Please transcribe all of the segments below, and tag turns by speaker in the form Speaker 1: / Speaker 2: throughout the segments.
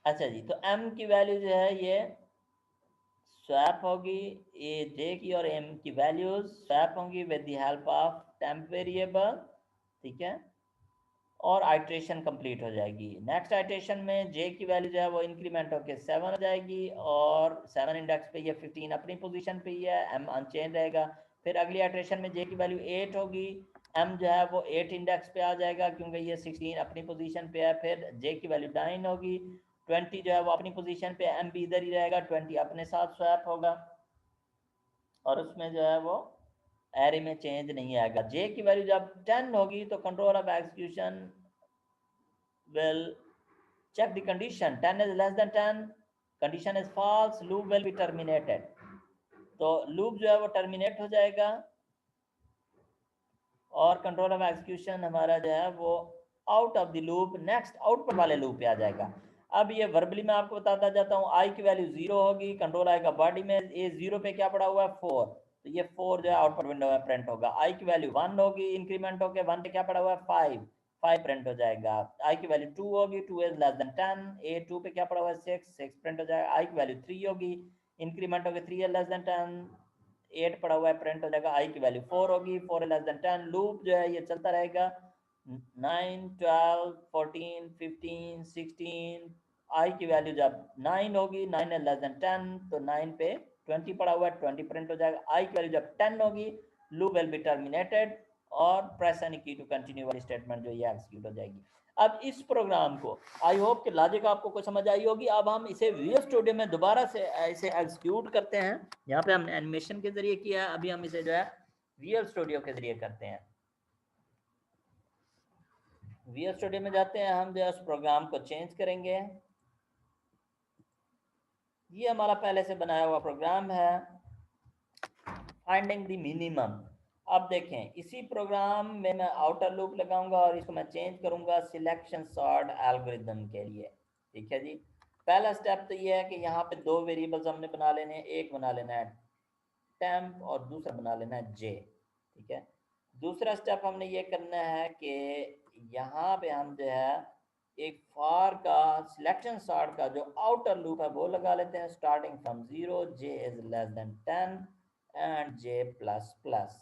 Speaker 1: अच्छा जी, तो m की वैल्यू जो है ये स्वैप होगी, ए जे की और m की वैल्यूज स्वैप होंगी with the help of temp variable, ठीक है, और आइट्रेशन कंप्लीट हो जाएगी। नेक्स्ट आइट्रेशन में जे की वैल्यू जो है वो इंक्रीमेंट होकर 7 हो जाएगी और 7 इंडेक्स पे, ये 15 अपनी पोजीशन पे ही है, एम अनचेंज रहेगा। फिर अगली आइट्रेशन में जे की वैल्यू 8 होगी, एम जो है वो 8 इंडेक्स पे आ जाएगा क्योंकि ये 16 अपनी पोजीशन पे है। फिर जे की वैल्यू 9 होगी, 20 जो है वो अपनी पोजीशन पे, एम भी इधर ही रहेगा, 20 अपने साथ स्वैप होगा और उसमें जो है वो एरे में चेंज नहीं आएगा। जे की वैल्यू जब 10 होगी तो control of execution will check the condition, 10 is less than 10, condition is false, loop will be terminated। तो लूप जो है वो टर्मिनेट हो जाएगा और कंट्रोल ऑफ एग्जीक्यूशन हमारा जो है वो out of the loop next output वाले लूप पे आ जाएगा। अब ये वर्बली मैं आपको बताता जाता हूँ, आई की वैल्यू 0 होगी, कंट्रोल आएगा बॉडी में, ए 0 पे क्या पड़ा हुआ है 4, तो ये 4 जो है आउटपुट विंडो में प्रिंट होगा। आई की वैल्यू 1 होगी, इंक्रीमेंट होके 1 पे क्या पड़ा हुआ है 5, 5 प्रिंट हो जाएगा। आई की वैल्यू 2 होगी, 2 इज लेस देन 10, ए 2 पे क्या पड़ा हुआ है 6, 6 प्रिंट हो जाएगा। आई की वैल्यू 3 होगी, इंक्रीमेंट होगी 3 इज लेस देन 10, 8 पड़ा हुआ है प्रिंट हो जाएगा। आई की वैल्यू 4 होगी, 4 लेस देन 10, लूप जो है ये चलता रहेगा 9, 12, 14, 15, 16। आई की वैल्यू जब 9 होगी, 9 है लेस देन 10, तो 9 पे 20 पड़ा हुआ है, 20 प्रिंट हो जाएगा। आई की वैल्यू जब 10 होगी, लूप विल बी टर्मिनेटेड और प्रेस एनी की टू कंटिन्यू वाली स्टेटमेंट जो ये एग्जीक्यूट हो जाएगी। अब इस प्रोग्राम को आई होप कि लॉजिक आपको कुछ समझ आई होगी। अब हम इसे विजुअल स्टूडियो में दोबारा से इसे एग्जीक्यूट करते हैं। यहाँ पे हमने एनिमेशन के जरिए किया, अभी हम इसे जो है विजुअल स्टूडियो के जरिए करते हैं। विजुअल स्टूडियो में जाते हैं, हम जो है उस प्रोग्राम को चेंज करेंगे। ये हमारा पहले से बनाया हुआ प्रोग्राम है, फाइंडिंग द मिनिमम। अब देखें, इसी प्रोग्राम में मैं आउटर लूप लगाऊंगा और इसको मैं चेंज करूंगा सिलेक्शन सॉर्ट एल्गोरिदम के लिए, ठीक है जी। पहला स्टेप तो ये है कि यहाँ पे दो वेरिएबल्स हमने बना लेने हैं, एक बना लेना है टेम्प और दूसरा बना लेना है जे, ठीक है। दूसरा स्टेप हमने ये करना है कि यहाँ पे हम जो है एक फॉर का सिलेक्शन सॉर्ट का जो आउटर लूप है वो लगा लेते हैं, starting from 0, J is less than 10 and J plus plus,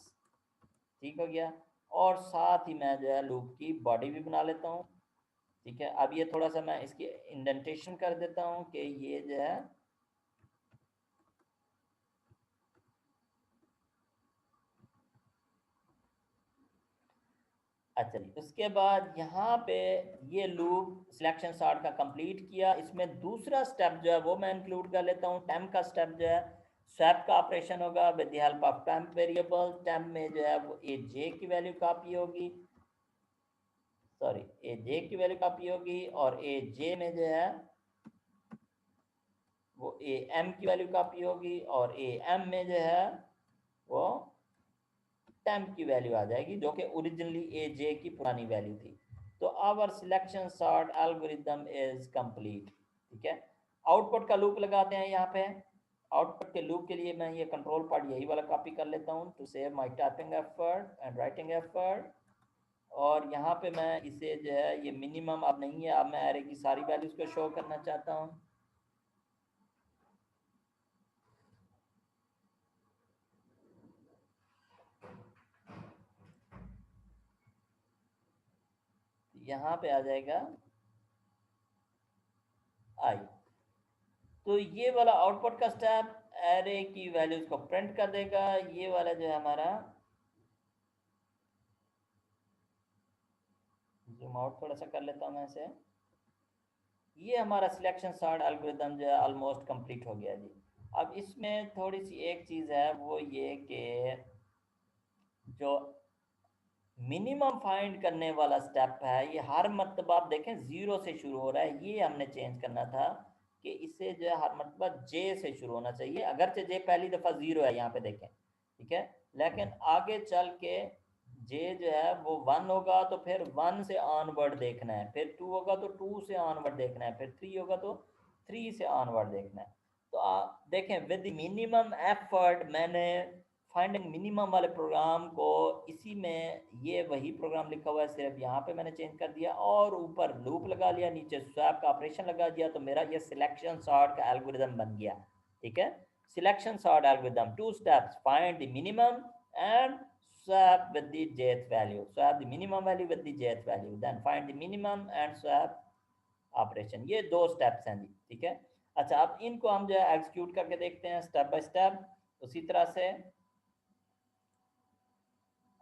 Speaker 1: ठीक हो गया। और साथ ही मैं जो है लूप की बॉडी भी बना लेता हूँ, ठीक है। अब ये थोड़ा सा मैं इसकी इंडेंटेशन कर देता हूँ कि ये जो है अच्छा जी। उसके बाद यहाँ पे ये लूप सिलेक्शन सॉर्ट का कंप्लीट किया, इसमें दूसरा स्टेप जो है वो मैं इंक्लूड कर लेता हूँ। टेम्प का स्टेप जो है स्वैप का ऑपरेशन होगा with the help of temp variable. Temp में जो है वो ए जे की वैल्यू कॉपी होगी, सॉरी ए जे की वैल्यू कॉपी होगी और ए जे में जो है वो ए एम की वैल्यू कॉपी होगी और ए एम में जो है वो टेम्प की वैल्यू आ जाएगी जो कि ओरिजिनली ए जे की पुरानी वैल्यू थी। तो our selection sort algorithm is complete, ठीक है। आउटपुट का लूप लगाते हैं यहाँ पे। आउटपुट के लूप के लिए मैं ये कंट्रोल पार्ट यही वाला कॉपी कर लेता हूँ to save my typing effort and writing effort. और यहाँ पे मैं इसे जो है ये मिनिमम अब नहीं है, अब मैं एरे की सारी वैल्यूज को शो करना चाहता हूँ। यहाँ पे आ जाएगा आई। तो ये वाला आउटपुट का स्टेप एरे की वैल्यूज को प्रिंट कर देगा। ये वाला जो है हमारा, जूम आउट थोड़ा सा कर लेता हूँ मैं इसे, ये हमारा सिलेक्शन सॉर्ट एल्गोरिदम जो है ऑलमोस्ट कंप्लीट हो गया जी। अब इसमें थोड़ी सी एक चीज़ है, वो ये कि जो मिनिमम फाइंड करने वाला स्टेप है ये हर मरतबा आप देखें जीरो से शुरू हो रहा है, ये हमने चेंज करना था कि इसे जो है हर मरतबा जे से शुरू होना चाहिए। अगरचे जे पहली दफ़ा ज़ीरो है यहाँ पे देखें, ठीक है, लेकिन आगे चल के जे जो है वो वन होगा तो फिर वन से ऑनवर्ड देखना है, फिर टू होगा तो टू से ऑनवर्ड देखना है, फिर थ्री होगा तो थ्री से ऑनवर्ड देखना है। तो आप देखें विद मिनिमम एफर्ट मैंने फाइंडिंग मिनिमम वाले प्रोग्राम को इसी में ये वही प्रोग्राम लिखा हुआ है, सिर्फ यहाँ पे मैंने चेंज कर दिया और ऊपर लूप लगा लिया, नीचे स्वैप का ऑपरेशन लगा दिया, तो मेरा ये सिलेक्शन सॉर्ट का एल्गोरिदम बन गया। ठीक है, selection sort algorithm, 2 steps, find the minimum and swap with the jth value, swap the minimum value with the jth value, then find the minimum and swap operation. ये 2 steps हैं जी। ठीक है, अच्छा अब इनको हम जो है एग्जीक्यूट करके देखते हैं स्टेप बाय स्टेप। उसी तरह से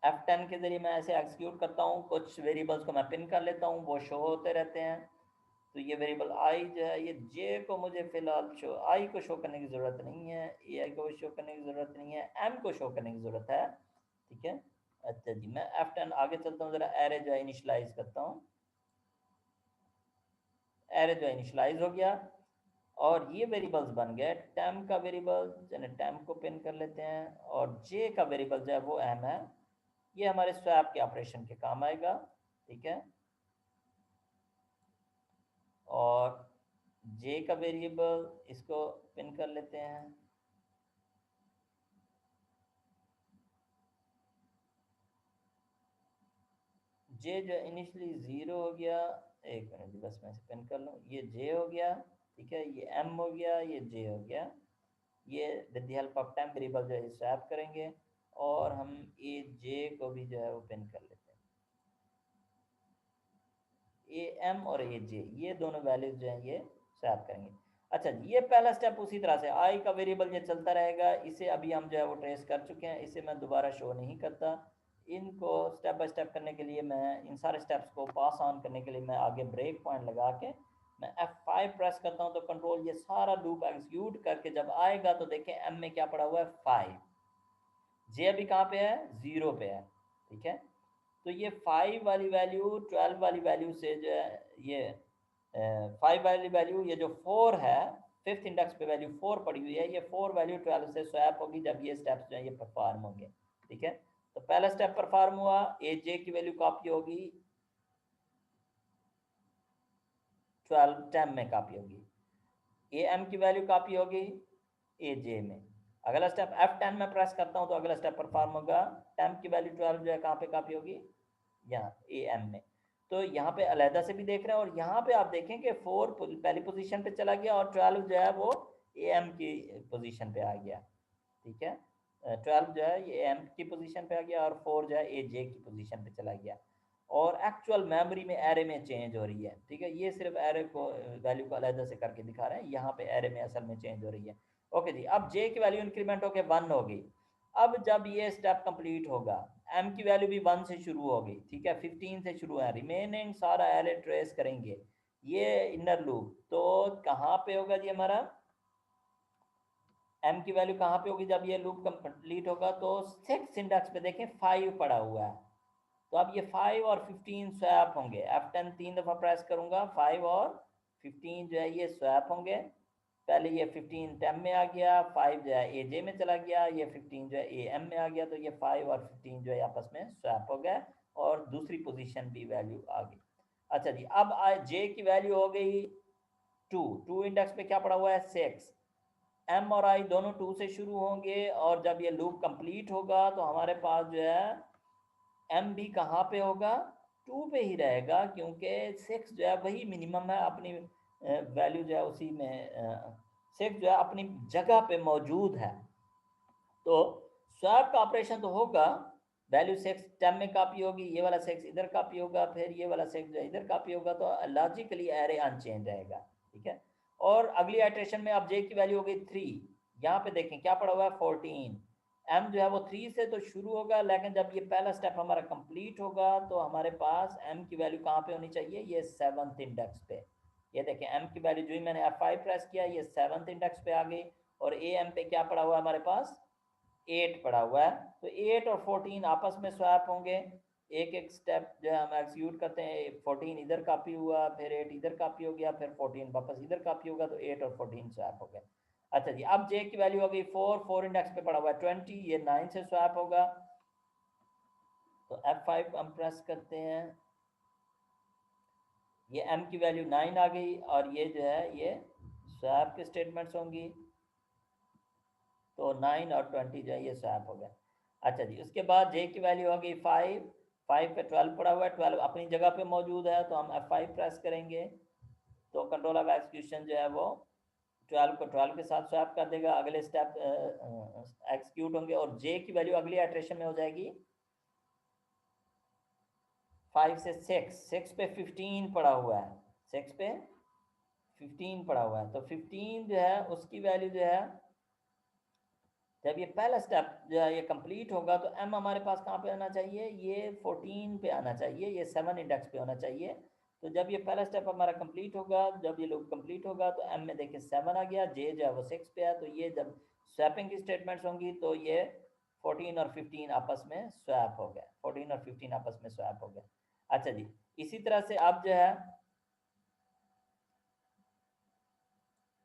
Speaker 1: F10 के जरिए मैं ऐसे एग्जीक्यूट करता हूँ, कुछ वेरिएबल्स को मैं पिन कर लेता हूँ, वो शो होते रहते हैं। तो ये वेरिएबल आई जो है, ये जे को मुझे फिलहाल शो, आई को शो करने की ज़रूरत नहीं है, ए आई को शो करने की ज़रूरत नहीं है, एम को शो करने की ज़रूरत है। ठीक है, अच्छा जी मैं F10 आगे चलता हूँ, ज़रा एरे जो है इनिशलाइज करता हूँ। एरे जो है इनिशलाइज हो गया और ये वेरिएबल्स बन गए। टेम का वेरिएबल यानी टेम को पिन कर लेते हैं और जे का वेरिएबल जो है वो एम है, ये हमारे स्वैप के ऑपरेशन के काम आएगा। ठीक है, और जे का वेरिएबल इसको पिन कर लेते हैं। जे जो इनिशियली 0 हो गया, एक मिनट बस मैं इसे पिन कर लूँ, ये जे हो गया। ठीक है, ये एम हो गया, ये जे हो गया। ये with the help of temp variable जो है स्वैप करेंगे और हम ए जे को भी जो है वो पिन कर लेते हैं। ए एम और ए जे ये दोनों वैल्यूज जो हैं ये स्वैप करेंगे। अच्छा जी, ये पहला स्टेप। उसी तरह से आई का वेरिएबल ये चलता रहेगा, इसे अभी हम जो है वो ट्रेस कर चुके हैं, इसे मैं दोबारा शो नहीं करता। इनको स्टेप बाय स्टेप करने के लिए मैं इन सारे स्टेप्स को पास ऑन करने के लिए मैं आगे ब्रेक पॉइंट लगा के मैं F5 प्रेस करता हूँ, तो कंट्रोल ये सारा लूप एग्जीक्यूट करके जब आएगा तो देखें एम में क्या पड़ा हुआ है 5, जे अभी कहाँ पे है 0 पे है। ठीक है, तो ये 5 वाली वैल्यू 12 वाली वैल्यू से जो है ये 5 वाली वैल्यू, ये जो 4 है फिफ्थ इंडेक्स पे वैल्यू 4 पड़ी हुई है, ये 4 वैल्यू 12 से स्वैप होगी जब ये स्टेप्स जो है ये परफॉर्म होंगे। ठीक है, तो पहला स्टेप परफॉर्म हुआ, ए जे की वैल्यू कॉपी होगी 12 10 में कॉपी होगी, ए एम की वैल्यू कॉपी होगी ए जे में। अगला स्टेप F10 में प्रेस करता हूँ तो अगला स्टेप परफॉर्म होगा, टेम की वैल्यू 12 जो है कहाँ पे कॉपी होगी, यहाँ ए एम में। तो यहाँ पे अलहदा से भी देख रहे हैं और यहाँ पे आप देखें कि 4 पहली पोजीशन पे चला गया और 12 जो है वो ए एम की पोजीशन पे आ गया। ठीक है, 12 जो है ये एम की पोजीशन पे आ गया और 4 जो है ए जे की पोजीशन पे चला गया और एक्चुअल मेमोरी में एरे में चेंज हो रही है। ठीक है, ये सिर्फ एरे को वैल्यू को अलहदा से करके दिखा रहे हैं, यहाँ पे एरे में असल में चेंज हो रही है। ओके जी, अब जे की वैल्यू इंक्रीमेंट होकर 1 होगी। अब जब ये स्टेप कंप्लीट होगा, एम की वैल्यू भी 1 से शुरू होगी। ठीक है, 15 से शुरू है, रिमेनिंग सारा एरे ट्रेस करेंगे ये इनर लूप, तो कहाँ पे होगा जी हमारा एम की वैल्यू कहाँ पे होगी जब ये लूप कंप्लीट होगा, तो 6 इंडेक्स पे देखें 5 पड़ा हुआ है, तो अब ये 5 और 15 स्वैप होंगे। F10 3 दफ़ा प्रेस करूंगा, 5 और 15 जो है ये स्वैप होंगे। पहले ये 15 टेम में आ गया, 5 जो है ए जे में चला गया, ये 15 जो है ए एम में आ गया, तो ये 5 और 15 जो है आपस में स्वैप हो गए और दूसरी पोजीशन भी वैल्यू आ गई। अच्छा जी, अब जे की वैल्यू हो गई 2 इंडेक्स पे क्या पड़ा हुआ है 6, एम और आई दोनों 2 से शुरू होंगे और जब ये लूप कंप्लीट होगा तो हमारे पास जो है एम भी कहाँ पे होगा 2 पे ही रहेगा, क्योंकि 6 जो है वही मिनिमम है, अपनी वैल्यू जो है उसी में 6 जो है अपनी जगह पे मौजूद है। तो स्वैप का ऑपरेशन तो होगा, वैल्यू 6 टेम में कॉपी होगी, ये वाला 6 इधर कॉपी होगा, फिर ये वाला 6 जो है इधर कॉपी होगा, तो लॉजिकली एरे अनचेंज रहेगा। ठीक है, और अगली आइट्रेशन में अब जे की वैल्यू हो गई 3, यहाँ पे देखें क्या पड़ा हुआ है 14, एम जो है वो 3 से तो शुरू होगा, लेकिन जब ये पहला स्टेप हमारा कंप्लीट होगा तो हमारे पास एम की वैल्यू कहाँ पे होनी चाहिए, ये 7th इंडेक्स पे। ये देखें एम की वैल्यू जो ही मैंने F5 प्रेस किया ये 7th इंडेक्स पे आ गई और ए एम पे क्या पड़ा हुआ है हमारे पास 8 पड़ा हुआ है, तो 8 और 14 आपस में स्वैप होंगे। एक एक स्टेप जो है हम एक्सिक्यूट करते हैं, 14 इधर कॉपी हुआ, फिर 8 इधर कॉपी हो गया, फिर 14 वापस इधर कॉपी होगा, तो 8 और 14 स्वैप हो गए। अच्छा जी, अब जे की वैल्यू हो गई 4 इंडेक्स पे पड़ा हुआ है 20, ये 9 से स्वैप होगा, तो F5 हम प्रेस करते हैं, ये m की वैल्यू 9 आ गई और ये जो है ये स्वैप के स्टेटमेंट्स होंगी, तो 9 और 20 जो है ये स्वैप हो गया। अच्छा जी, उसके बाद जे की वैल्यू होगी 5, 5 पे 12 पड़ा हुआ है, 12 अपनी जगह पे मौजूद है तो हम F5 प्रेस करेंगे तो कंट्रोल ऑफ एग्जीक्यूशन जो है वो 12 को 12 के साथ स्वैप कर देगा, अगले स्टेप एग्जीक्यूट होंगे और जे की वैल्यू अगली इटरेशन में हो जाएगी 5 से 6, 6 पे 15 पड़ा हुआ है, 6 पे 15 पड़ा हुआ है, तो 15 जो है उसकी वैल्यू जो है जब ये पहला स्टेप जो है ये कंप्लीट होगा तो एम हमारे पास कहाँ पे आना चाहिए, ये 14 पे आना चाहिए, ये 7 इंडेक्स पे होना चाहिए। तो जब ये पहला स्टेप हमारा कंप्लीट होगा, जब ये लूप कंप्लीट होगा तो एम में देखिए 7 आ गया, जे जो है वो 6 पे है, तो ये जब स्वैपिंग की स्टेटमेंट्स होंगी तो ये 14 और 15 आपस में स्वैप हो गया, 14 और 15 आपस में स्वैप हो गया। अच्छा जी, इसी तरह से अब जो है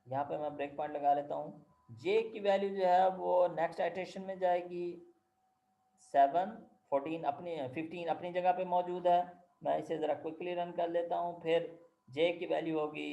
Speaker 1: यहाँ पे मैं ब्रेक पॉइंट लगा लेता हूँ, जे की वैल्यू जो है वो नेक्स्ट आइटरेशन में जाएगी 7, 14 अपनी 15 अपनी जगह पे मौजूद है, मैं इसे ज़रा क्विकली रन कर लेता हूँ। फिर जे की वैल्यू होगी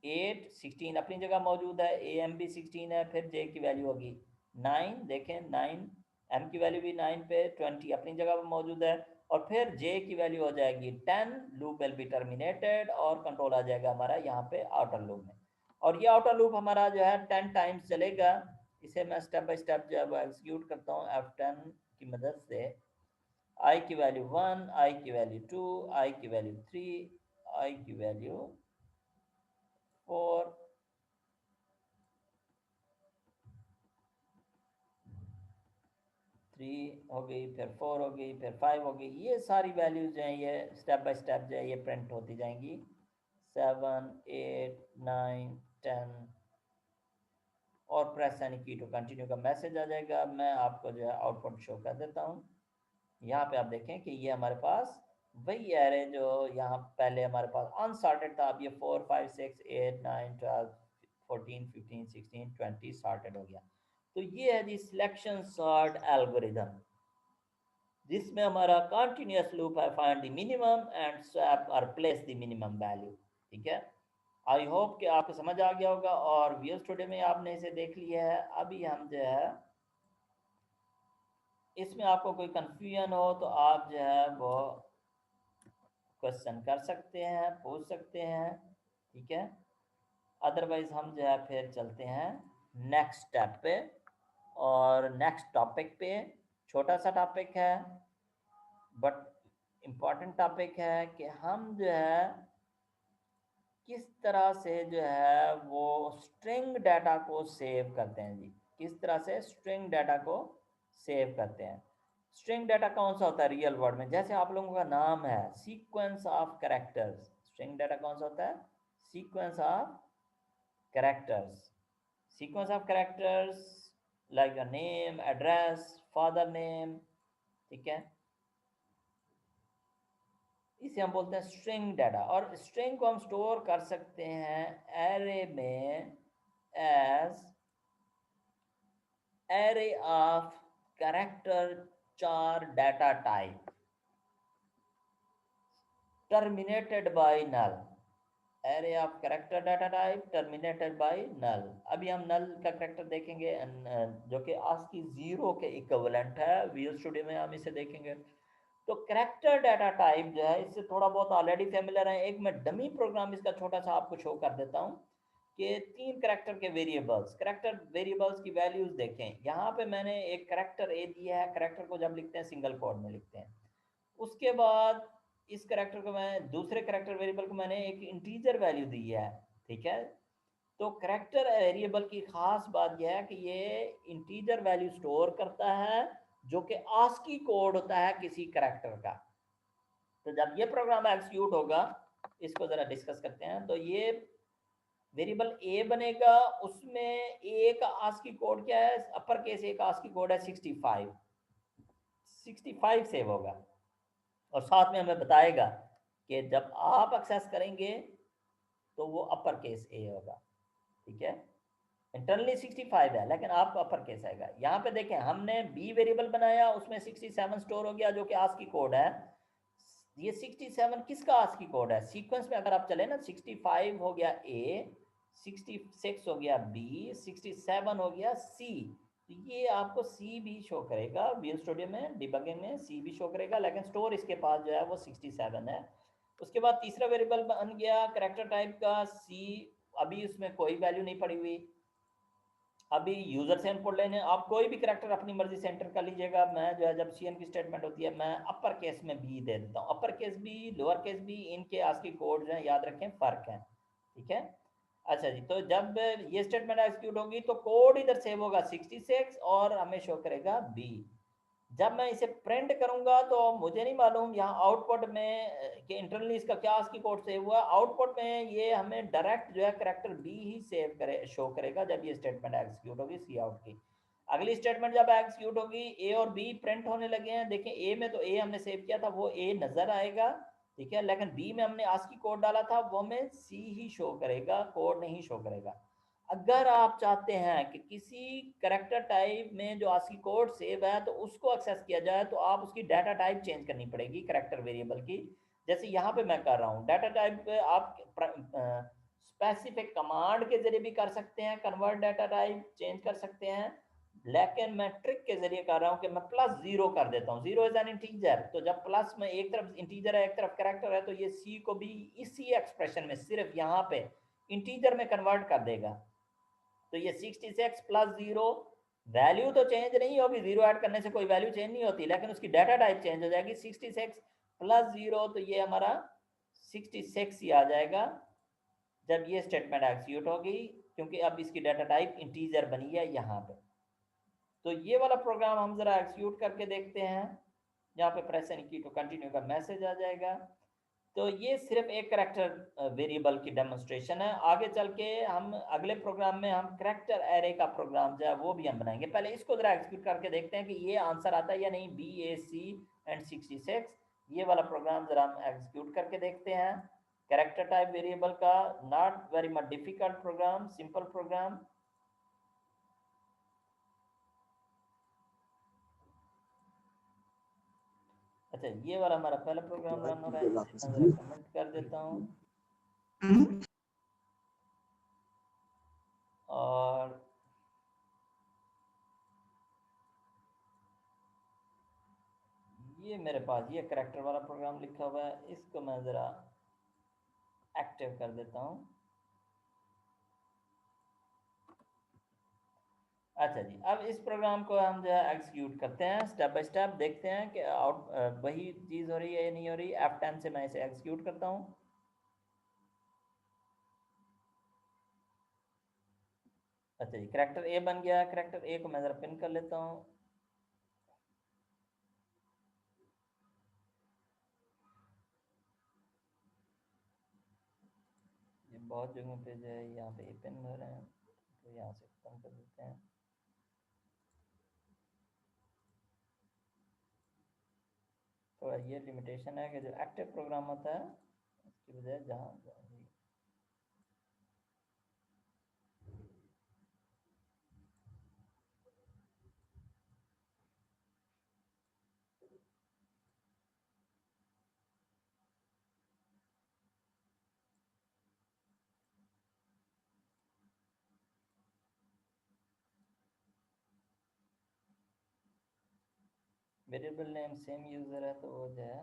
Speaker 1: 8, 16 अपनी जगह मौजूद है, ए एम भी 16 है, फिर जे की वैल्यू होगी 9, देखें 9, एम की वैल्यू भी 9 पे, 20 अपनी जगह पर मौजूद है, और फिर जे की वैल्यू हो जाएगी 10, लूप विल बी टर्मिनेटेड और कंट्रोल आ जाएगा हमारा यहाँ पे आउटर लूप में, और ये आउटर लूप हमारा जो है 10 टाइम्स चलेगा। इसे मैं स्टेप बाय स्टेप जो है वो एग्जीक्यूट करता हूँ F10 की मदद से। आई की वैल्यू 1, आई की वैल्यू 2, आई की वैल्यू 3, आई की वैल्यू 4, 3 हो गई, फिर 4 हो गई, फिर 5 हो गई, ये सारी वैल्यूज जो हैं ये स्टेप बाय स्टेप जो है ये प्रिंट होती जाएंगी, 7, 8, 9, 10, और प्रेस एनी की टू कंटिन्यू का मैसेज आ जाएगा। मैं आपको जो है आउटपुट शो कर देता हूँ। यहाँ पे आप देखें कि ये हमारे पास वही एरे जो यहाँ पहले हमारे पास अनसॉर्टेड था, अब ये 4, 5, 6, 8, 9, 12, 14, 15, 16, 20 सॉर्टेड हो गया। तो ये है जी सिलेक्शन सॉर्ट एल्गोरिदम, जिसमें हमारा कंटिन्यूअस लूप है find the minimum and swap और प्लेस द मिनिमम वैल्यू। ठीक है, आई होप कि आपको समझ आ गया होगा और विजुअल स्टूडियो में आपने इसे देख लिया है। अभी हम जो है इसमें आपको कोई कंफ्यूजन हो तो आप जो है वो क्वेश्चन कर सकते हैं, पूछ सकते हैं। ठीक है, अदरवाइज हम जो है फिर चलते हैं नेक्स्ट स्टेप पे और नेक्स्ट टॉपिक पे। छोटा सा टॉपिक है बट इम्पॉर्टेंट टॉपिक है कि हम जो है किस तरह से जो है वो स्ट्रिंग डाटा को सेव करते हैं जी, किस तरह से स्ट्रिंग डाटा को सेव करते हैं। स्ट्रिंग डाटा कौन सा होता है रियल वर्ल्ड में, जैसे आप लोगों का नाम है sequence of characters, string data कौन सा होता है, sequence of characters, sequence of characters like a name, address, father name. ठीक है, इसे हम बोलते हैं स्ट्रिंग डाटा, और स्ट्रिंग को हम स्टोर कर सकते हैं एरे में as array of character char data type terminated by null, array of character data type terminated by null. अभी हम नल का कैरेक्टर देखेंगे जो कि आस्की जीरो के इक्विवेलेंट है, विजुअल स्टूडियो में हम इसे देखेंगे। तो कैरेक्टर डाटा टाइप जो है इससे थोड़ा बहुत ऑलरेडी फेमिलियर है, एक मैं डमी प्रोग्राम इसका छोटा सा आपको शो कर देता हूँ कि 3 कैरेक्टर के वेरिएबल्स, कैरेक्टर वेरिएबल्स की वैल्यूज देखें। यहाँ पे मैंने एक कैरेक्टर ए दिया है, कैरेक्टर को जब लिखते हैं सिंगल कोड में लिखते हैं। उसके बाद इस कैरेक्टर को मैं दूसरे कैरेक्टर वेरिएबल को मैंने एक इंटीजर वैल्यू दी है। ठीक है, तो कैरेक्टर वेरिएबल की खास बात यह है कि ये इंटीजर वैल्यू स्टोर करता है जो कि आस्की कोड होता है किसी कैरेक्टर का। तो जब ये प्रोग्राम एग्जीक्यूट होगा, इसको जरा डिस्कस करते हैं। तो ये वेरिएबल ए बनेगा, उसमें ए का आस्की कोड क्या है, अपर केस ए का आस्की कोड है 65, 65 सेव होगा, और साथ में हमें बताएगा कि जब आप एक्सेस करेंगे तो वो अपर केस ए होगा। ठीक है, इंटरनली 65 है लेकिन आपको अपर केस आएगा। यहाँ पे देखें हमने बी वेरिएबल बनाया, उसमें 67 स्टोर हो गया जो कि आस्की कोड है। ये 67 किसका आस्की कोड है, सीक्वेंस में अगर आप चले ना, 65 हो गया ए, 66 हो गया बी, 67 हो गया सी, तो ये आपको सी भी शो करेगा, विजुअल स्टूडियो में डिबगिंग में सी भी शो करेगा, लेकिन स्टोर इसके पास जो है वो 67 है। उसके बाद तीसरा वेरिएबल बन गया करेक्टर टाइप का सी। अभी उसमें कोई वैल्यू नहीं पड़ी हुई, अभी यूजर से इनपुट लेने, आप कोई भी करेक्टर अपनी मर्जी से एंटर कर लीजिएगा। मैं जो है जब सीएन की स्टेटमेंट होती है मैं अपर केस में बी दे देता हूँ, upper case B lower case B, इनके आस्की कोड जो है याद रखें फर्क है, ठीक है। अच्छा जी, तो जब ये स्टेटमेंट एग्जीक्यूट होगी तो कोड इधर सेव होगा 66 और हमें शो करेगा बी। जब मैं इसे प्रिंट करूंगा तो मुझे नहीं मालूम यहाँ आउटपुट में कि इंटरनली इसका क्या आस्की कोड सेव हुआ, आउटपुट में ये हमें डायरेक्ट जो है करेक्टर बी ही सेव करे शो करेगा जब ये स्टेटमेंट एग्जीक्यूट होगी सी आउट की। अगली स्टेटमेंट जब एग्जीक्यूट होगी ए और बी प्रिंट होने लगे हैं, देखें ए में तो ए हमने सेव किया था वो ए नजर आएगा, ठीक है, लेकिन बी में हमने आस्की कोड डाला था वो हमें सी ही शो करेगा, कोड नहीं शो करेगा। अगर आप चाहते हैं कि किसी करेक्टर टाइप में जो आस्की कोड सेव है तो उसको एक्सेस किया जाए तो आप उसकी डाटा टाइप चेंज करनी पड़ेगी करेक्टर वेरिएबल की। जैसे यहाँ पे मैं कर रहा हूँ डाटा टाइप आप स्पेसिफिक कमांड के जरिए भी कर सकते हैं, कन्वर्ट डाटा टाइप चेंज कर सकते हैं, लेकिन मैं ट्रिक के जरिए कर रहा हूँ कि मैं +0 कर देता हूँ, 0 इज एन इंटीजर, तो जब प्लस में एक तरफ इंटीजर है एक तरफ करेक्टर है तो ये सी को भी इसी एक्सप्रेशन में सिर्फ यहाँ पे इंटीजर में कन्वर्ट कर देगा। तो ये 66 +0 वैल्यू तो चेंज नहीं होगी, जीरो ऐड करने से कोई वैल्यू चेंज नहीं होती, लेकिन उसकी डाटा टाइप चेंज हो जाएगी। 66 +0 तो ये हमारा 66 ही आ जाएगा जब ये स्टेटमेंट एग्जीक्यूट होगी, क्योंकि अब इसकी डाटा टाइप इंटीजर बनी है यहाँ पे। तो ये वाला प्रोग्राम हम जरा एग्जीक्यूट करके देखते हैं, यहाँ पे प्रेस एनी की टू कंटिन्यू का मैसेज आ जाएगा। तो ये सिर्फ एक करेक्टर वेरिएबल की डेमोन्स्ट्रेशन है, आगे चल के हम अगले प्रोग्राम में हम करेक्टर एरे का प्रोग्राम जो है वो भी हम बनाएंगे। पहले इसको जरा एग्जीक्यूट करके देखते हैं कि ये आंसर आता है या नहीं, बी ए सी एंड 66, ये वाला प्रोग्राम जरा हम एग्जीक्यूट करके देखते हैं। करेक्टर टाइप वेरिएबल का not very much difficult program, simple program. अच्छा, ये वाला हमारा पहला प्रोग्राम रन हो रहा है, इसे मैं जरा कमेंट कर देता हूँ। और ये मेरे पास ये करेक्टर वाला प्रोग्राम लिखा हुआ है, इसको मैं ज़रा एक्टिव कर देता हूँ। अच्छा जी, अब इस प्रोग्राम को हम जो है एग्जीक्यूट करते हैं, स्टेप बाय स्टेप देखते हैं कि वही चीज़ हो रही है या नहीं हो रही। F10 से मैं इसे एग्जीक्यूट करता हूँ। अच्छा जी, करेक्टर ए बन गया, करेक्टर ए को मैं ज़रा पिन कर लेता हूँ। ये बहुत जगहों पे जो है यहाँ पे पिन हो रहे हैं, तो यहाँ से खत्म कर देते हैं। तो ये लिमिटेशन है कि जो एक्टिव प्रोग्राम होता है उसकी बजाय जहाँ वेरिएबल नेम सेम यूज़र है तो वो जो है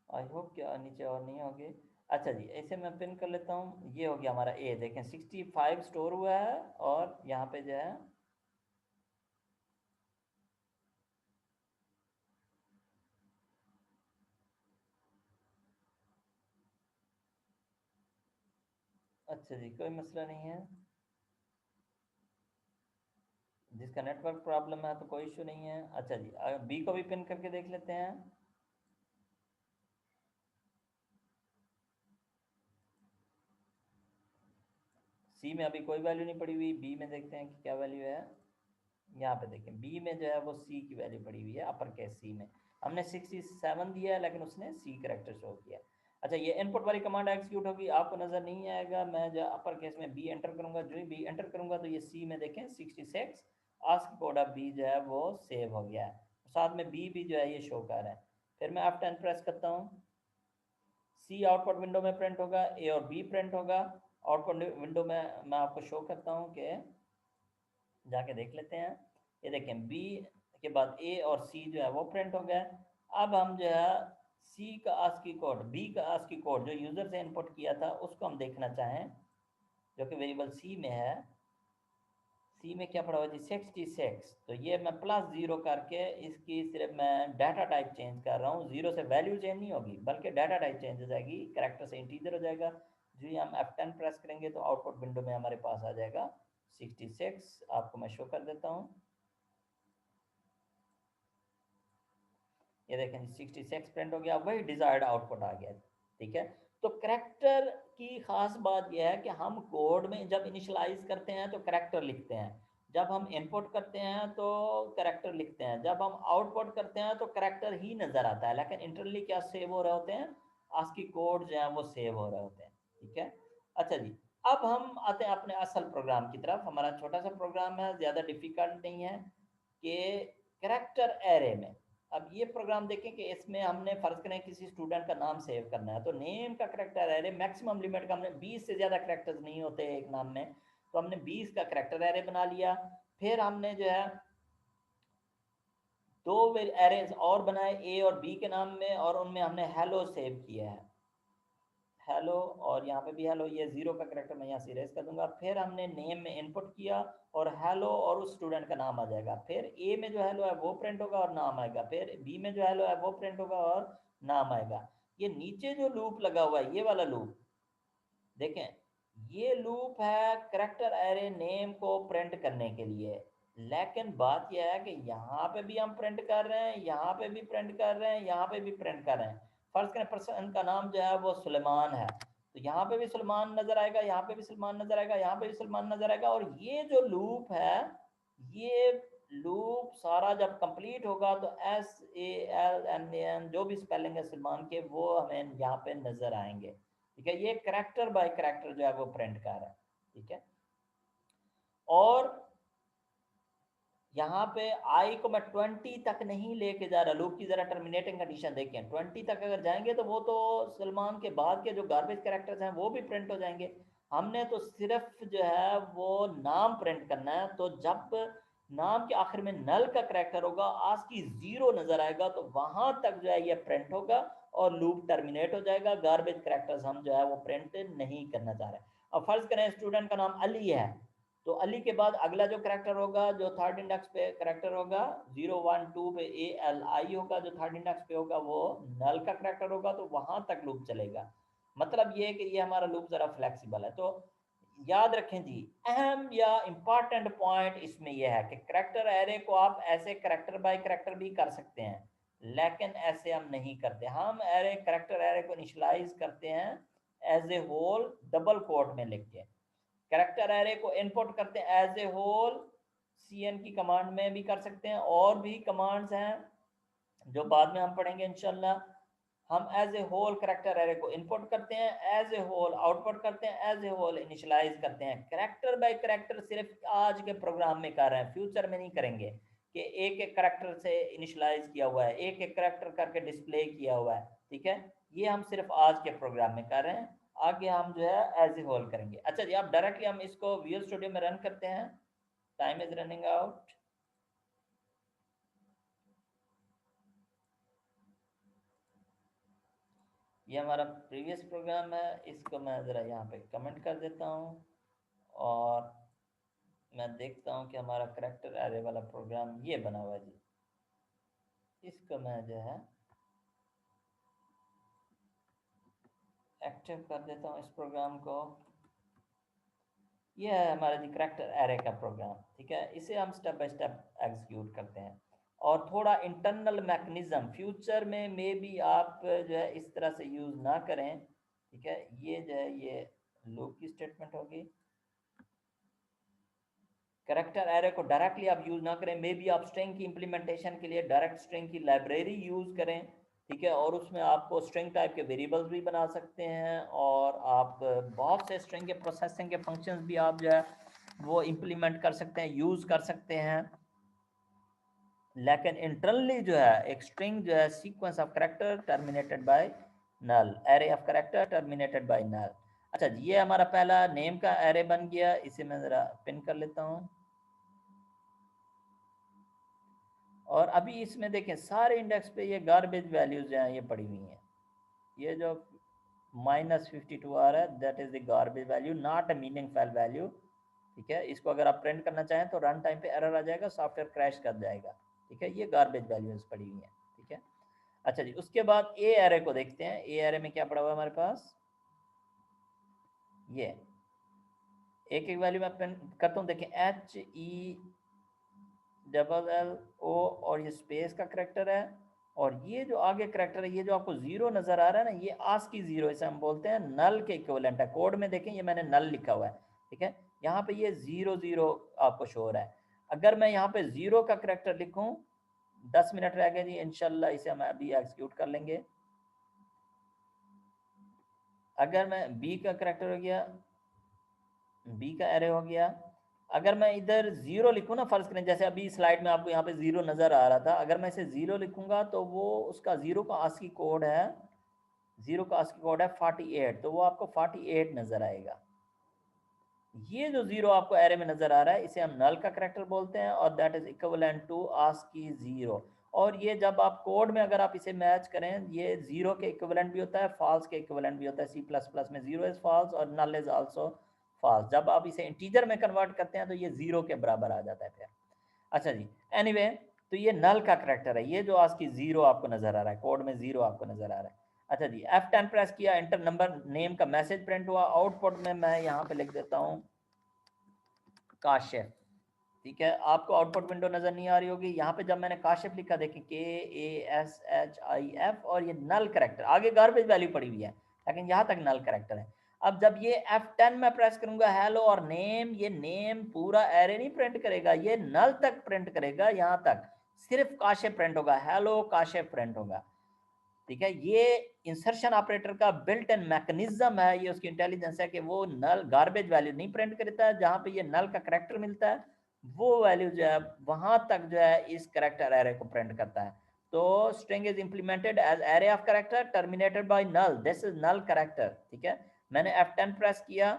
Speaker 1: आई होप क्या नीचे और नहीं होगी। अच्छा जी, ऐसे मैं पिन कर लेता हूँ, ये हो गया हमारा ए, देखें 65 स्टोर हुआ है और यहाँ पे जो है अच्छा जी, कोई मसला नहीं है, जिसका नेटवर्क प्रॉब्लम है तो कोई इशू नहीं है। अच्छा जी, बी को भी पिन करके देख लेते हैं। सी में अभी कोई वैल्यू नहीं पड़ी हुई, बी में देखते हैं कि क्या वैल्यू है। यहाँ पे देखें बी में जो है वो सी की वैल्यू पड़ी हुई है, अपर केस सी में हमने 67 दिया है लेकिन उसने सी करेक्टर शो किया। अच्छा, ये इनपुट वाली कमांड एग्जीक्यूट होगी, आपको नजर नहीं आएगा, मैं जो अपर केस में बी एंटर करूंगा, जो ही बी एंटर करूंगा तो ये सी में देखें 66 आस्क कोड ऑफ बी जो है वो सेव हो गया है, साथ में बी भी जो है ये शो कर रहा है। फिर मैं F10 प्रेस करता हूँ, सी आउटपुट विंडो में प्रिंट होगा, ए और बी प्रिंट होगा। आउटपुट विंडो में मैं आपको शो करता हूँ कि जाके देख लेते हैं। ये देखें बी के बाद ए और सी जो है वो प्रिंट हो गया। अब हम जो है सी का आस्की कोड, बी का आस्की कोड जो यूज़र से इनपुट किया था उसको हम देखना चाहें, जो कि वेरिएबल सी में है। सी में क्या पड़ा हुआ जी 66, तो ये मैं +0 करके इसकी सिर्फ मैं डाटा टाइप चेंज कर रहा हूँ। 0 से वैल्यू चेंज नहीं होगी बल्कि डाटा टाइप चेंज हो जाएगी, कैरेक्टर से इंटीजर हो जाएगा। जो ही हम F10 प्रेस करेंगे तो आउटपुट विंडो में हमारे पास आ जाएगा 66। आपको मैं शो कर देता हूँ, ये देखें 66 प्रिंट हो गया, वही डिजायर्ड आउटपुट आ गया। ठीक है, तो करैक्टर की खास बात यह है कि हम कोड में जब इनिशियलाइज करते हैं तो करैक्टर लिखते हैं, जब हम इनपुट करते हैं तो करैक्टर लिखते हैं, जब हम आउटपुट करते हैं तो करैक्टर ही नज़र आता है, लेकिन इंटरनली क्या सेव हो रहे होते हैं, आस्की कोड जो है वो सेव हो रहे होते हैं। ठीक है, अच्छा जी, अब हम आते हैं अपने असल प्रोग्राम की तरफ। हमारा छोटा सा प्रोग्राम है, ज़्यादा डिफिकल्ट नहीं है। कि करैक्टर एरे में अब ये प्रोग्राम देखें कि इसमें हमने फर्ज करें किसी स्टूडेंट का नाम सेव करना है, तो नेम का करैक्टर एरे मैक्सिमम लिमिट का हमने 20 से ज़्यादा करैक्टर्स नहीं होते एक नाम में, तो हमने 20 का करैक्टर एरे बना लिया। फिर हमने जो है दो एरेज और बनाए ए और बी के नाम में, और उनमें हमने हेलो सेव किया है, हेलो, और यहाँ पे भी हेलो, ये 0 का करैक्टर मैं यहाँ से इरेज कर दूंगा। फिर हमने नेम में इनपुट किया और हेलो और उस स्टूडेंट का नाम आ जाएगा। फिर ए में जो हेलो है वो प्रिंट होगा और नाम आएगा, फिर बी में जो हेलो है वो प्रिंट होगा और नाम आएगा। ये नीचे जो लूप लगा हुआ है, ये वाला लूप देखें, ये लूप है करैक्टर एरे नेम को प्रिंट करने के लिए। लेकिन बात यह है कि यहाँ पे भी हम प्रिंट कर रहे हैं, यहाँ पे भी प्रिंट कर रहे हैं, यहाँ पे भी प्रिंट कर रहे हैं। फर्ज करें पर्सन का नाम जो है वो सुलेमान है, तो यहाँ पे भी सुलेमान नजर आएगा, यहाँ पे भी सुलेमान नजर आएगा, यहाँ पे भी सुलेमान नजर आएगा। और ये जो लूप है, ये लूप सारा जब कंप्लीट होगा तो SALMAN जो भी स्पेलिंग है सलमान के, वो हमें यहाँ पे नजर आएंगे। ठीक है, ये करैक्टर बाय करैक्टर जो है वो प्रिंट कर रहा है। ठीक है, और यहाँ पे आई को मैं 20 तक नहीं लेके जा रहा। लूप की जरा टर्मिनेटिंग कंडीशन देखें, 20 तक अगर जाएंगे तो वो तो सलमान के बाद के जो गार्बेज कैरेक्टर्स हैं वो भी प्रिंट हो जाएंगे। हमने तो सिर्फ जो है वो नाम प्रिंट करना है, तो जब नाम के आखिर में नल का करैक्टर होगा, आज की 0 नजर आएगा, तो वहां तक जो है ये प्रिंट होगा और लूप टर्मिनेट हो जाएगा। गार्बेज कैरेक्टर्स हम जो है वो प्रिंट नहीं करना चाह रहे। अब फर्ज करें स्टूडेंट का नाम अली है, तो अली के बाद अगला जो करैक्टर होगा, जो थर्ड इंडेक्स पे करैक्टर होगा 0 1 2 पे ALI होगा, जो थर्ड इंडेक्स पे होगा वो नल का करैक्टर होगा, तो वहां तक लूप चलेगा। मतलब ये है कि ये हमारा लूप जरा फ्लेक्सिबल है। तो याद रखें जी, अहम या इंपॉर्टेंट पॉइंट इसमें यह है कि करैक्टर एरे को आप ऐसे करैक्टर बाय करैक्टर भी कर सकते हैं, लेकिन ऐसे हम नहीं करते। हम एरे करैक्टर एरे को इनिशियलाइज करते हैं as a whole double quote में लिख के। कैरेक्टर एरे को इनपुट करते हैं एज ए होल, CN की कमांड में भी कर सकते हैं, और भी कमांड्स हैं जो बाद में हम पढ़ेंगे इंशाल्लाह। हम as a whole character array को इनपुट करते हैं, एज ए होल आउटपुट करते हैं, एज ए होल इनिशियलाइज करते हैं। कैरेक्टर बाय कैरेक्टर सिर्फ आज के प्रोग्राम में कर रहे हैं, फ्यूचर में नहीं करेंगे कि एक एक कैरेक्टर से इनिशियलाइज किया हुआ है, एक एक कैरेक्टर करके डिस्प्ले किया हुआ है। ठीक है, ये हम सिर्फ आज के प्रोग्राम में कर रहे हैं, आगे हम जो है एज ए होल करेंगे। अच्छा जी, अब डायरेक्टली हम इसको विजुअल स्टूडियो में रन करते हैं। Time is running out. ये हमारा प्रीवियस प्रोग्राम है, इसको मैं ज़रा यहाँ पे कमेंट कर देता हूँ और मैं देखता हूँ कि हमारा करैक्टर एरे वाला प्रोग्राम ये बना हुआ है जी। इसको मैं जो है एक्टिव कर देता हूँ इस प्रोग्राम को। ये है हमारा जी करैक्टर एरे का प्रोग्राम। ठीक है, इसे हम स्टेप बाय स्टेप एग्जीक्यूट करते हैं, और थोड़ा इंटरनल मैकेनिज्म फ्यूचर में मे बी आप जो है इस तरह से यूज़ ना करें। ठीक है, ये जो है ये लूप की स्टेटमेंट होगी। कैरेक्टर एरे को डायरेक्टली आप यूज़ ना करें, मे बी आप स्ट्रिंग की इंप्लीमेंटेशन के लिए डायरेक्ट स्ट्रिंग की लाइब्रेरी यूज़ करें। ठीक है, और उसमें आपको स्ट्रिंग टाइप के वेरिएबल्स भी बना सकते हैं, और आप बहुत से स्ट्रिंग के प्रोसेसिंग के फंक्शंस भी आप जो है वो इंप्लीमेंट कर सकते हैं, यूज़ कर सकते हैं। लेकिन इंटरनली जो है एक स्ट्रिंग जो है sequence of character terminated by null, array of character terminated by null. अच्छा जी, ये हमारा पहला नेम का एरे बन गया, इसे मैं ज़रा पिन कर लेता हूँ। और अभी इसमें देखें सारे इंडेक्स पे ये गार्बेज वैल्यूज जो हैं ये पड़ी हुई हैं। ये जो -52 आ रहा है that is the garbage value, not a meaning file value. ठीक है, इसको अगर आप प्रिंट करना चाहें तो रन टाइम पे एरर आ जाएगा, सॉफ्टवेयर क्रैश कर जाएगा। ठीक है, ये गार्बेज वैल्यूज पड़ी हुई हैं। ठीक है, अच्छा जी, उसके बाद ए एरे को देखते हैं। ए एरे में क्या पड़ा हुआ है हमारे पास, ये एक एक वैल्यू मैं प्रिंट करता हूँ। देखें HELL और ये स्पेस का करेक्टर है, और ये जो आगे करेक्टर है, ये जो आपको जीरो नजर आ रहा है ना, ये आस्की जीरो, इसे हम बोलते हैं नल के इक्विवेलेंट है। कोड में देखें ये मैंने नल लिखा हुआ है। ठीक है, यहाँ पे ये 00 आपको शो हो रहा है। अगर मैं यहाँ पे जीरो का करेक्टर लिखूं, 10 मिनट रह गए जी, इंशाल्लाह इसे हम अभी एग्जीक्यूट कर लेंगे। अगर मैं बी का करेक्टर हो गया, बी का एरे हो गया। अगर मैं इधर जीरो लिखूँ ना, फर्स्ट करें जैसे अभी स्लाइड में आपको यहाँ पे जीरो नज़र आ रहा था, अगर मैं इसे जीरो लिखूंगा तो वो उसका जीरो का आस्की कोड है, जीरो का आस्की कोड है 48, तो वो आपको 48 नज़र आएगा। ये जो जीरो आपको एरे में नज़र आ रहा है इसे हम नल का करेक्टर बोलते हैं, और that is equivalent to ASCII zero. और ये जब आप कोड में अगर आप इसे मैच करें, ये जीरो के इक्विवेलेंट भी होता है, फॉल्स के इक्विवेलेंट भी होता है। C++ में जीरो इज फॉल्स और नल इज आल्सो फॉल्स। जब आप इसे इंटीजर में कन्वर्ट करते हैं तो ये जीरो के बराबर आ जाता है फिर। अच्छा जी, एनीवे तो ये नल का करेक्टर है, ये जो आस्की जीरो आपको नज़र आ रहा है, कोड में जीरो आपको नज़र आ रहा है। अच्छा जी, F10 प्रेस किया, एंटर नंबर नेम का मैसेज प्रिंट हुआ। आउटपुट में मैं यहाँ पे लिख देता हूँ काशिफ। ठीक है, आपको आउटपुट विंडो नजर नहीं आ रही होगी। यहाँ पे जब मैंने काशिफ लिखा, देखिए KASHIF, और ये नल करेक्टर, आगे गार्बेज वैल्यू पड़ी हुई है लेकिन यहाँ तक नल करेक्टर है। अब जब ये F10 में प्रेस करूंगा, हेलो और नेम, ये नेम पूरा एरे नहीं प्रिंट करेगा, ये नल तक प्रिंट करेगा, यहाँ तक सिर्फ काशिफ प्रिंट होगा, हेलो काशिफ प्रिंट होगा। ठीक है, ये इंसर्शन ऑपरेटर का बिल्ट इन मैकेनिज्म है, ये उसकी इंटेलिजेंस है कि वो नल गार्बेज वैल्यू नहीं प्रिंट करता है। जहां पे ये नल का करेक्टर मिलता है वो वैल्यू जो है वहां तक जो है इस करेक्टर एरे को प्रिंट करता है। तो string is implemented as array of character terminated by null, this is null character. ठीक है, मैंने F10 प्रेस किया।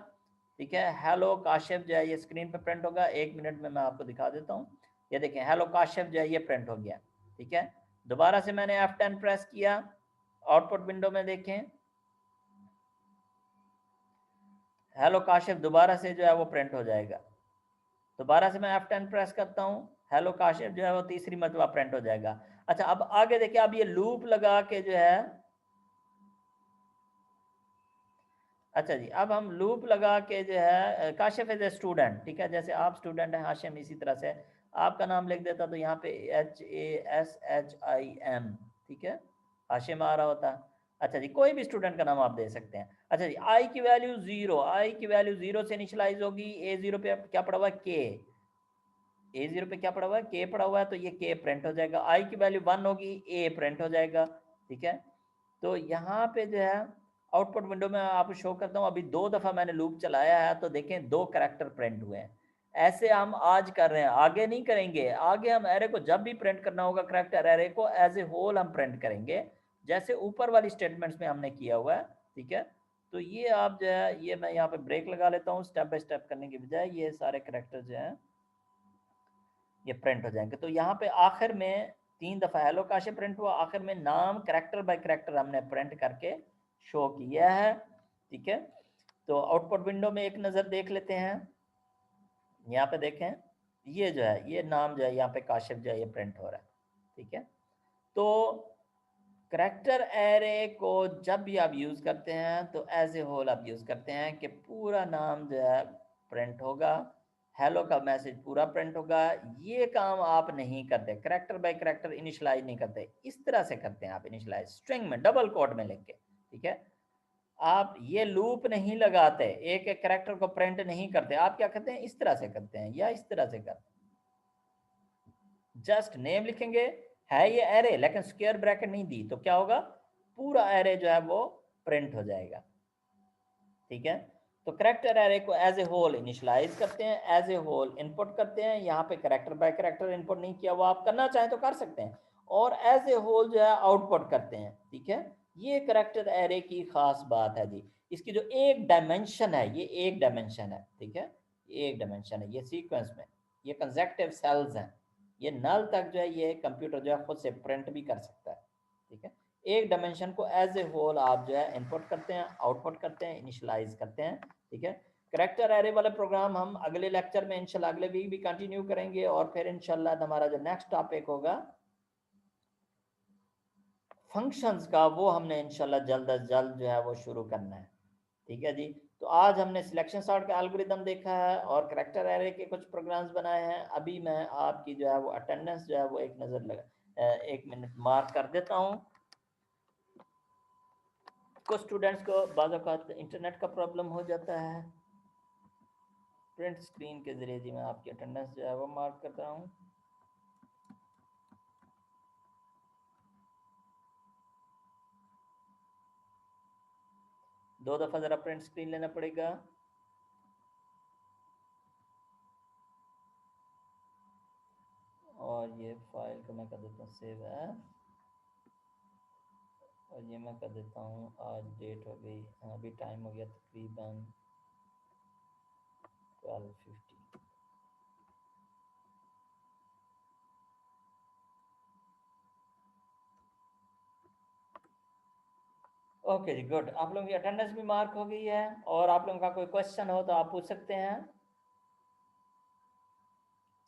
Speaker 1: ठीक है, हेलो काशिफ जो है ये स्क्रीन पे प्रिंट होगा। 1 मिनट में मैं आपको दिखा देता हूँ। ये देखें, हेलो काशिफ जो है ये प्रिंट हो गया। ठीक है, दोबारा से मैंने F10 प्रेस किया, आउटपुट विंडो में देखें, हेलो काशिफ दोबारा से जो है वो प्रिंट हो जाएगा। दोबारा से मैं F10 प्रेस करता हूँ, हेलो काशिफ जो है वो तीसरी मरतबा प्रिंट हो जाएगा। अच्छा, अब आगे देखिए, अब ये लूप लगा के जो है, अच्छा जी, अब हम लूप लगा के जो है, काशिफ इज ए स्टूडेंट। ठीक है, जैसे आप स्टूडेंट हैं हाशिम, इसी तरह से आपका नाम लिख देता तो यहाँ पे HASHIM। ठीक है, हाशिम आ रहा होता। अच्छा जी, कोई भी स्टूडेंट का नाम आप दे सकते हैं। अच्छा जी, आई की वैल्यू जीरो, आई की वैल्यू जीरो से इनिशलाइज होगी। A0 पे क्या पड़ा हुआ है, के। A0 पे क्या पड़ा हुआ है, के पड़ा हुआ है, तो ये के प्रिंट हो जाएगा। आई की वैल्यू 1 होगी, ए प्रिंट हो जाएगा। ठीक है, तो यहाँ पे जो है आउटपुट विंडो में आपको शो करता हूँ, अभी 2 दफ़ा मैंने लूप चलाया है तो देखें 2 करैक्टर प्रिंट हुए हैं। ऐसे हम आज कर रहे हैं, आगे नहीं करेंगे। आगे हम एरे को जब भी प्रिंट करना होगा, करैक्टर एरे को एज ए होल हम प्रिंट करेंगे, जैसे ऊपर वाली स्टेटमेंट्स में हमने किया हुआ है। ठीक है, तो ये आप जो है, ये मैं यहाँ पे ब्रेक लगा लेता हूँ, स्टेप बाय स्टेप करने की बजाय ये सारे करैक्टर जो हैं ये प्रिंट हो जाएंगे। तो यहाँ पे आखिर में 3 दफ़ा हेलो काशिफ प्रिंट हुआ, आखिर में नाम करैक्टर बाय करैक्टर हमने प्रिंट करके शो किया है। ठीक है, तो आउटपुट विंडो में एक नज़र देख लेते हैं। यहाँ पे देखें, ये जो है ये नाम जो है यहाँ पे काशिफ जो है ये प्रिंट हो रहा है। ठीक है, तो करैक्टर एरे को जब भी आप यूज़ करते हैं तो एज ए होल आप यूज़ करते हैं कि पूरा नाम जो है प्रिंट होगा, हेलो का मैसेज पूरा प्रिंट होगा। ये काम आप नहीं करते, करैक्टर बाय करैक्टर इनिशलाइज नहीं करते, इस तरह से करते हैं आप इनिशलाइज, स्ट्रिंग में डबल कोट में लिख के। ठीक है, आप ये लूप नहीं लगाते, एक एक करैक्टर को प्रिंट नहीं करते, आप क्या करते हैं, इस तरह से करते हैं या इस तरह से करते हैं। जस्ट नेम लिखेंगे, है ये एरे लेकिन स्क्वायर ब्रैकेट नहीं दी, तो क्या होगा, पूरा एरे जो है वो प्रिंट हो जाएगा। ठीक है, तो करैक्टर एरे को एज ए होल इनिशियलाइज करते हैं, एज ए होल इनपुट करते हैं। यहाँ पे करैक्टर बाय करैक्टर इनपुट नहीं किया, वो आप करना चाहें तो कर सकते हैं, और एज ए होल जो है आउटपुट करते हैं। ठीक है, ये करेक्टर एरे की खास बात है जी। इसकी जो एक डायमेंशन है, ये एक डायमेंशन है, ठीक है, ये एक डायमेंशन है, ये सीक्वेंस में, ये कंसेक्टिव सेल्स हैं, ये नल तक जो है ये कंप्यूटर जो है खुद से प्रिंट भी कर सकता है, ठीक है। एक डायमेंशन को एज ए होल आप जो है इनपुट करते हैं, आउटपुट करते हैं, इनिशलाइज करते हैं, ठीक है। करेक्टर एरे वाले प्रोग्राम हम अगले लेक्चर में इंशाल्लाह अगले वीक भी कंटिन्यू करेंगे, और फिर इंशाल्लाह हमारा जो नेक्स्ट टॉपिक होगा फंक्शंस का, वो हमने इंशाल्लाह जल्द अज जल्द जो है वो शुरू करना है, ठीक है जी। तो आज हमने सिलेक्शन सॉर्ट का एल्गोरिदम देखा है और करेक्टर एरे के कुछ प्रोग्राम्स बनाए हैं। अभी मैं आपकी जो है वो अटेंडेंस जो है वो एक नज़र लगा 1 मिनट मार्क कर देता हूँ। कुछ स्टूडेंट्स को बाज़ औक़ात इंटरनेट का प्रॉब्लम हो जाता है। प्रिंट स्क्रीन के ज़रिए जी मैं आपकी अटेंडेंस जो है वो मार्क कर रहा हूँ। दो दफ़ा ज़रा प्रिंट स्क्रीन लेना पड़ेगा। और ये फाइल को मैं कर देता हूँ सेव है, और ये मैं कर देता हूँ आज डेट हो गई, अभी टाइम हो गया तकरीबन 12:50। ओके जी, गुड। आप लोगों की अटेंडेंस भी मार्क हो गई है, और आप लोगों का कोई क्वेश्चन हो तो आप पूछ सकते हैं,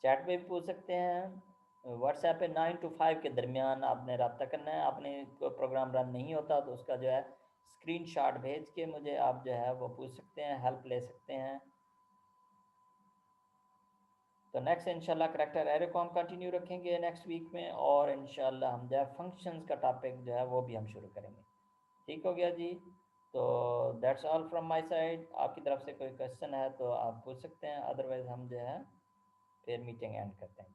Speaker 1: चैट पे भी पूछ सकते हैं। व्हाट्सएप पे 9 to 5 के दरमियान आपने रब्ता करना है। आपने कोई प्रोग्राम रन नहीं होता तो उसका जो है स्क्रीनशॉट भेज के मुझे आप जो है वो पूछ सकते हैं, हेल्प ले सकते हैं। तो नेक्स्ट इंशाल्लाह करेक्टर एरे को हम कंटिन्यू रखेंगे नेक्स्ट वीक में, और इंशाल्लाह हम जो है फंक्शंस का टॉपिक जो है वो भी हम शुरू करेंगे। ठीक हो गया जी। तो that's all from my side. आपकी तरफ से कोई क्वेश्चन है तो आप पूछ सकते हैं, अदरवाइज हम जो है फिर मीटिंग एंड करते हैं।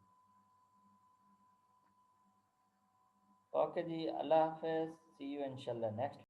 Speaker 1: ओके जी, अल्लाह हाफिज़, सी यू इंशाल्लाह नेक्स्ट